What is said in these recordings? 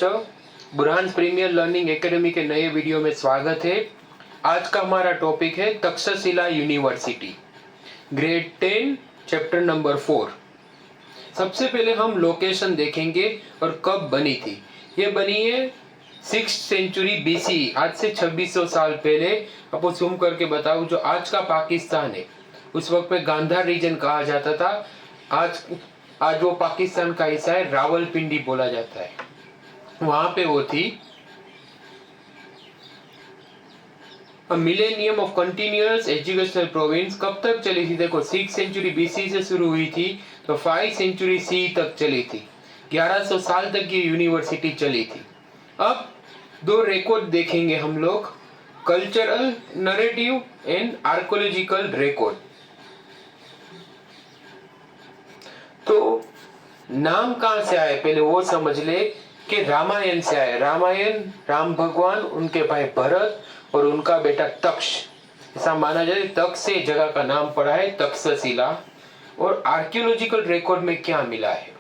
बच्चों, Burhan premier learning academy के नए वीडियो में स्वागत है। आज का हमारा टॉपिक है Takshashila university, grade 10 chapter number 4। सबसे पहले हम लोकेशन देखेंगे और कब बनी थी। ये बनी है 6th सेंचुरी BC, आज से 2600 साल पहले। आपको जूम करके बताऊं, जो आज का पाकिस्तान है उस वक्त में गांधार रीजन कहा जाता था। आज वो पाकिस्तान का हिस्सा है, रावलपिंडी बोला जाता है। वहां पे वो थी। Millennium of continuous educational province कब तक चली थी? देखो 6th सेंचुरी BC से शुरू हुई थी तो 5th सेंचुरी C तक चली थी। 1100 साल तक ये यूनिवर्सिटी चली थी। अब दो रिकॉर्ड देखेंगे हम लोग, cultural narrative and archaeological record. तो नाम कहां से आए पहले वो समझ ले कि रामायण से आए। रामायण, राम भगवान, उनके भाई भरत और उनका बेटा तक्ष, ऐसा माना जाए। तक्ष से जगह का नाम पड़ा है तक्षशिला। और आर्कियोलॉजिकल रिकॉर्ड में क्या मिला है?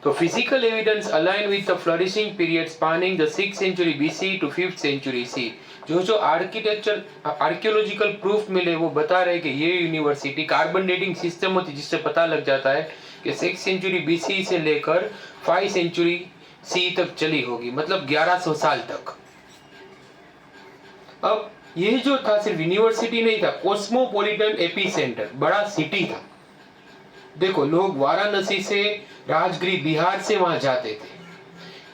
तो physical evidence align with the flourishing period spanning the 6th century BC to 5th century C। जो आर्किटेक्चर आर्कियोलॉजिकल प्रूफ मिले वो बता रहे कि ये यूनिवर्सिटी कार्बन डेटिंग सिस्टम होती, जिससे पता लग जाता है कि 6th सेंचुरी BC से लेकर 5th सेंचुरी C तक चली होगी, मतलब 1100 साल तक। अब ये जो था सिर्फ यूनिवर्सिटी नहीं था, कॉस्मोपॉलिटन एपिसेंटर, बड़ा सिटी था। देखो लोग वाराणसी से, राजगीर बिहार से वहां जाते थे।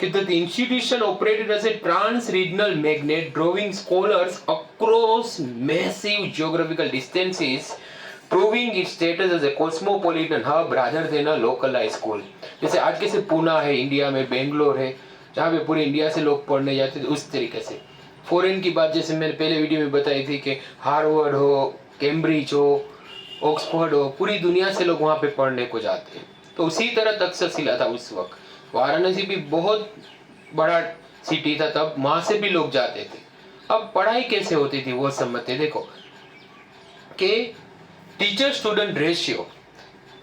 कि the institution operated as a trans-regional magnet, drawing scholars across massive geographical distances, proving its status as a cosmopolitan hub rather than a localized school। जैसे आज कैसे पूना है इंडिया में, बेंगलोर है जहाँ पे पूरे इंडिया से लोग पढ़ने जाते थे, उस तरीके से। फॉरेन की बात जैसे मैंने पहले वीडियो में बताई थी कि हार्वर्ड हो, कैम्ब्रिज हो, ऑक्सफोर्ड हो, पूरी दुनिया से लोग वहाँ पे पढ़ने को जाते हैं। तो उसी तरह तक्षशिला था उस वक्त। वाराणसी भी बहुत बड़ा सिटी था तब, वहां से भी लोग जाते थे। अब पढ़ाई कैसे होती थी वो समझते। देखो कि टीचर स्टूडेंट रेशियो,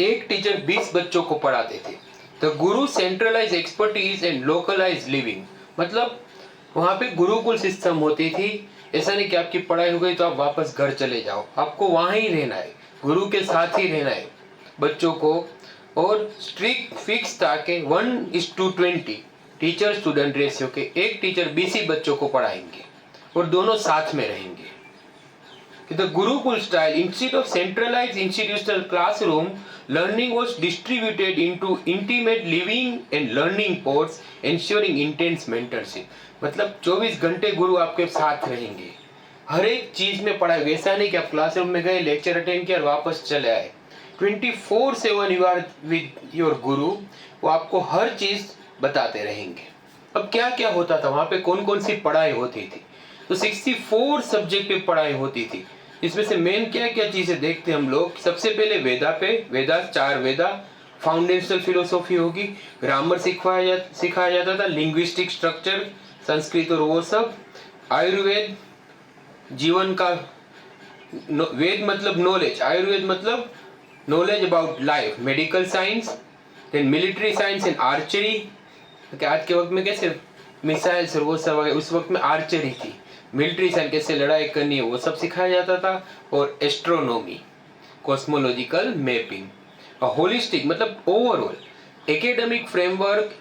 एक टीचर 20 बच्चों को पढ़ाते थे। The guru centralise expertise and localise living, मतलब वहां पे गुरुकुल सिस्टम होती थी। ऐसा नहीं कि आपकी पढ़ाई हो गई तो आप वापस घर चले जाओ, आपको वहां ही रहना है, गुरु के साथ ही रहना है बच्चों को। और स्ट्रिक्ट फिक्स था कि 1:20 टीचर स्टूडेंट रेशियो के, एक टीचर 20 बच्चों को पढ़ाएंगे और दोनों साथ में रहेंगे। The Gurukul style, instead of centralized institutional classroom, learning was distributed into intimate living and learning pods, ensuring intense mentorship। मतलब 24 घंटे गुरु आपके साथ रहेंगे, हर एक चीज में पढ़ाई। वैसा नहीं कि आप क्लासरूम में गए, लेक्चर अटेंड किया और वापस चले आए। 24/7 यू आर विद योर गुरु, वो आपको हर चीज बताते रहेंगे। अब क्या क्या होता था वहां पे, कौन कौन सी पढ़ाई होती थी? तो 64 सब्जेक्ट पे पढ़ाई होती थी। इसमें से मेन क्या क्या चीजें देखते हम लोग। सबसे पहले वेदा पे, वेदा 4 वेदा, फाउंडेशनल फिलोसॉफी होगी, ग्रामर सिखाया जाता था, लिंग्विस्टिक स्ट्रक्चर, संस्कृत और वो सब, आयुर्वेद, जीवन का वेद मतलब नॉलेज, आयुर्वेद मतलब knowledge about life, medical science, then military science and archery. आज के वक्त में कैसे मिसाइल्स और वो सब, उस वक्त में आर्चरी थी। मिलिट्री साइंस कैसे लड़ाई करनी है वो सब सिखाया जाता था। और एस्ट्रोनॉमी, कॉस्मोलॉजिकल मैपिंग, होलिस्टिक मतलब overall academic framework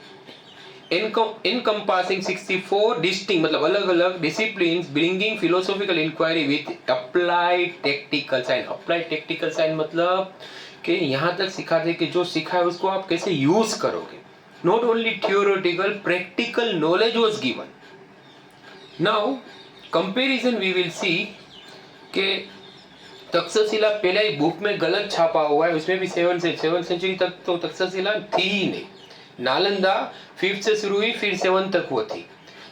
encompassing 64 distinct मतलब अलग अलग disciplines, bringing philosophical inquiry with applied technical science. Applied technical science मतलब कि यहाँ तक सिखाते कि जो सीखा है उसको आप कैसे यूज करोगे। Not only theoretical, practical knowledge was given. Now comparison we will see कि तक्षशिला पहले ही बुक में गलत छापा हुआ है, उसमें भी 7th सेंचुरी तक तो तक्षशिला थी ही नहीं। नालंदा 5th से शुरू हुई, फिर 7th तक वो थी।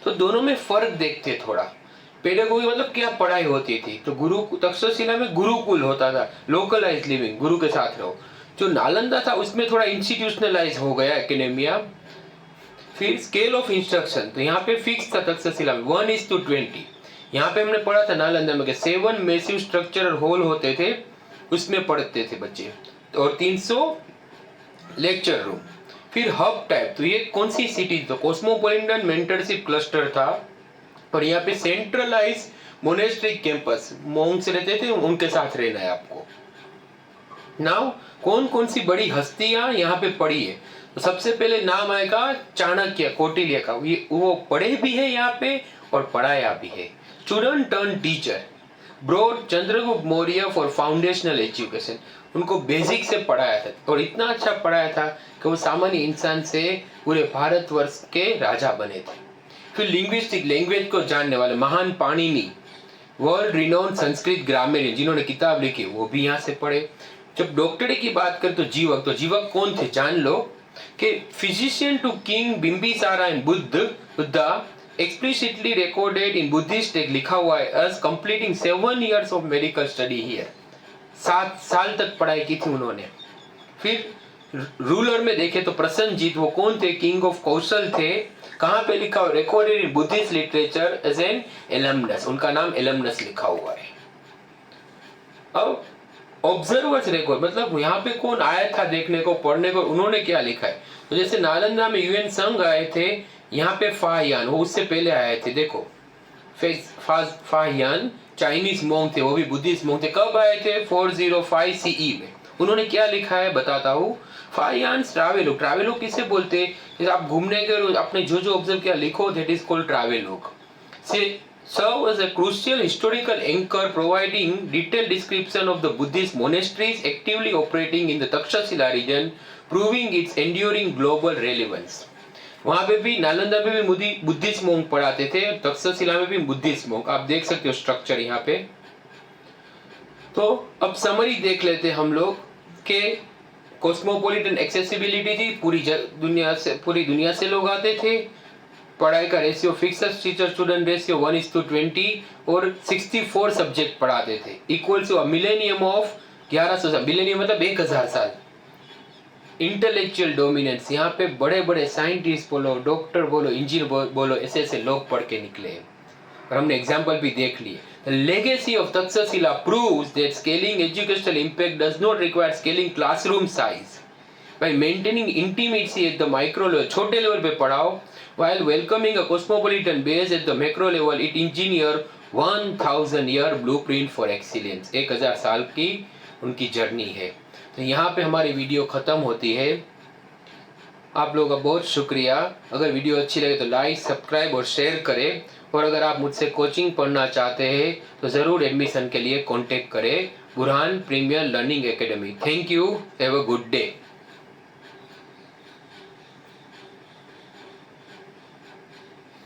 तो दोनों में फर्क देखते थोड़ा। पेडागोगी मतलब क्या पढ़ाई होती थी, तो गुरु तक्षशिला में गुरुकुल होता था, लोकलाइज लिविंग, गुरु के साथ रहो। जो नालंदा था उसमें थोड़ा इंस्टीट्यूशनलाइज हो गया एकेडेमिया। फिर स्केल ऑफ इंस्ट्रक्शन, तो यहाँ पे फिक्स था तक्षशिला में 1:20। यहाँ पे हमने पढ़ा था नालंदा में 7 मैसिव स्ट्रक्चरल हॉल होते थे, उसमें पढ़ते थे बच्चे, और 300 लेक्चर रूम। फिर हब टाइप, तो ये कौन सी सिटी, तो कॉस्मोपॉलिटन मेंटरशिप क्लस्टर था, और यहाँ पे सेंट्रलाइज मोनेस्ट्रिक कैंपस, मॉन्क्स रहते थे, उनके साथ रहना है आपको। नाउ कौन कौन सी बड़ी हस्तियां यहाँ पे पढ़ी है, तो सबसे पहले नाम आएगा चाणक्य, कौटिल्य का, ये वो पढ़े भी है यहाँ पे और पढ़ाया भी है। Student turn teacher, brought Chandragupta Maurya for foundational education, उनको बेसिक से पढ़ाया था और इतना अच्छा पढ़ाया था कि वो सामान्य इंसान से पूरे भारतवर्ष के राजा बने थे। फिर लिंग्विस्टिक, लैंग्वेज को जानने वाले महान Panini, world renowned Sanskrit grammar जिन्होंने किताब लिखी, वो भी यहाँ से पढ़े। जब डॉक्टरी की बात करें तो जीवक, तो जीवक कौन थे जान लो, कि physician to king Bimbisara and Buddha explicitly recorded in Buddhist text, लिखा हुआ है as completing 7 years of medical study here, 7 साल तक पढ़ाई की थी उन्होंने। फिर रूलर में देखे तो प्रसन्नजीत, वो कौन थे, किंग ऑफ कौशल थे, कहाँ पे लिखा हुआ, recorded in Buddhist literature as an alumnus, उनका नाम एलमनस लिखा हुआ है। अब ऑब्जर्वर्स रिकॉर्ड, मतलब यहाँ पे कौन आया था देखने को, पढ़ने को, उन्होंने क्या लिखा है, तो जैसे नालंदा में यूएन संघ आए थे, यहाँ पे फाहियान, वो उससे पहले आए थे, देखो फाहियान चाइनीज मोंग थे, वो भी बुद्धिस्ट मोंग थे, कब आए थे, 405 CE में। उन्होंने क्या लिखा है बताता हूँ, फाहियान ट्रैवेलॉग, ट्रैवेलॉग किसे बोलते हैं, जैसे आप घूमने के अपने जो ऑब्जर्व किया लिखो, दैट इज कॉल्ड ट्रैवेलॉग। से serve as a crucial historical anchor providing detailed description of the Buddhist monasteries actively operating in the Takshashila region, proving its enduring global relevance। वहां पे भी नालंदा में भी बुद्धिस्ट मोंक पढ़ाते थे, तक्षशिला में भी बुद्धिस्ट मोंक, आप देख सकते हो स्ट्रक्चर यहाँ पे। तो अब समरी देख लेते हैं हम लोग के कॉस्मोपॉलिटन एक्सेसिबिलिटी थी, पूरी दुनिया से लोग आते थे, पढ़ाई का ratio fix teacher student ratio 1:20 और 64 सब्जेक्ट पढ़ाते थे, equal to millennium of 1100, millennium मतलब 1000 साल। इंटेलेक्चुअल डोमिनेंस, यहाँ पे बड़े बड़े साइंटिस्ट बोलो, डॉक्टर बोलो, इंजीनियर बोलो, ऐसे लोग पढ़ के निकले और हमने एग्जाम्पल भी देख लिए। The legacy of Takshashila proves that scaling educational impact does not require scaling classroom size. By maintaining intimacy at the micro level, छोटे लेवल पे पढ़ाओ, while welcoming a cosmopolitan base at the macro level, it engineer 1000-year blueprint for excellence। 1000 साल की उनकी journey है। तो यहाँ पे हमारी वीडियो ख़त्म होती है। आप लोगों का बहुत शुक्रिया। अगर वीडियो अच्छी लगे तो लाइक, सब्सक्राइब और शेयर करें, और अगर आप मुझसे कोचिंग पढ़ना चाहते हैं तो ज़रूर एडमिशन के लिए कांटेक्ट करें Burhan premier learning academy. Thank you, have a good day.